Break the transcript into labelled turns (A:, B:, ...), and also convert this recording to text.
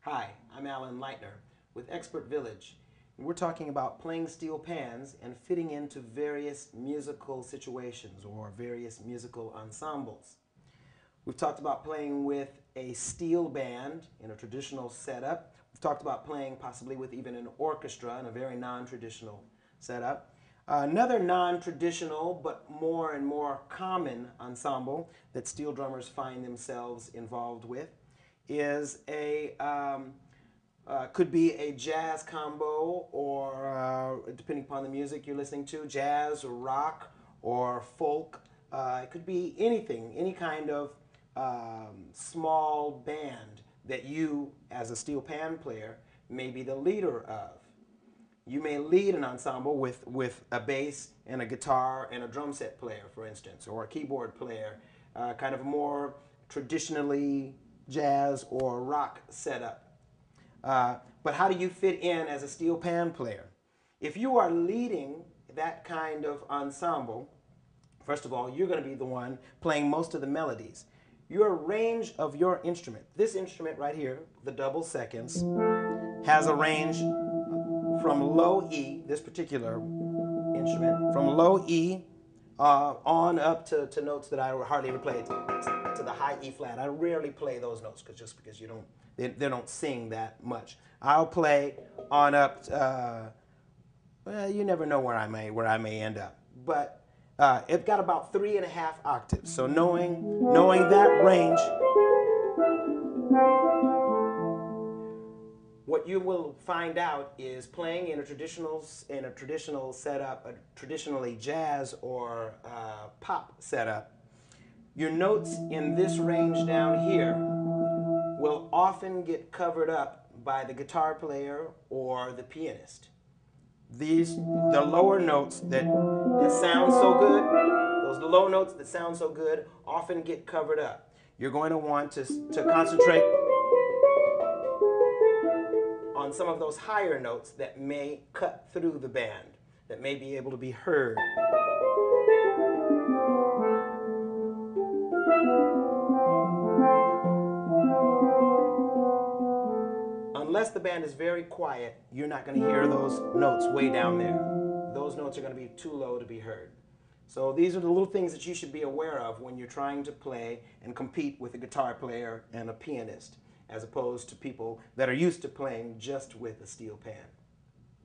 A: Hi, I'm Mark Lightner with Expert Village. We're talking about playing steel pans and fitting into various musical situations or various musical ensembles. We've talked about playing with a steel band in a traditional setup. We've talked about playing possibly with even an orchestra in a very non-traditional setup. Another non-traditional but more and more common ensemble that steel drummers find themselves involved with is could be a jazz combo or depending upon the music you're listening to, jazz or rock or folk. It could be anything, any kind of small band that you as a steel pan player may be the leader of. You may lead an ensemble with a bass and a guitar and a drum set player, for instance, or a keyboard player, kind of more traditionally jazz or rock setup. But how do you fit in as a steel pan player? If you are leading that kind of ensemble, first of all, you're going to be the one playing most of the melodies. Your range of your instrument, this instrument right here, the double seconds, has a range from low E, this particular instrument, from low E on up to notes that I hardly ever play, to the high E flat. I rarely play those notes just because they don't sing that much. I'll play on up. Well, you never know where I may end up, but it's got about 3.5 octaves. So knowing that range, what you will find out is playing in a traditional setup, a traditionally jazz or pop setup. Your notes in this range down here will often get covered up by the guitar player or the pianist. The lower notes that sound so good, those low notes that sound so good often get covered up. You're going to want to concentrate on some of those higher notes that may cut through the band, that may be able to be heard. Unless the band is very quiet, you're not going to hear those notes way down there. Those notes are going to be too low to be heard. So these are the little things that you should be aware of when you're trying to play and compete with a guitar player and a pianist, as opposed to people that are used to playing just with a steel pan.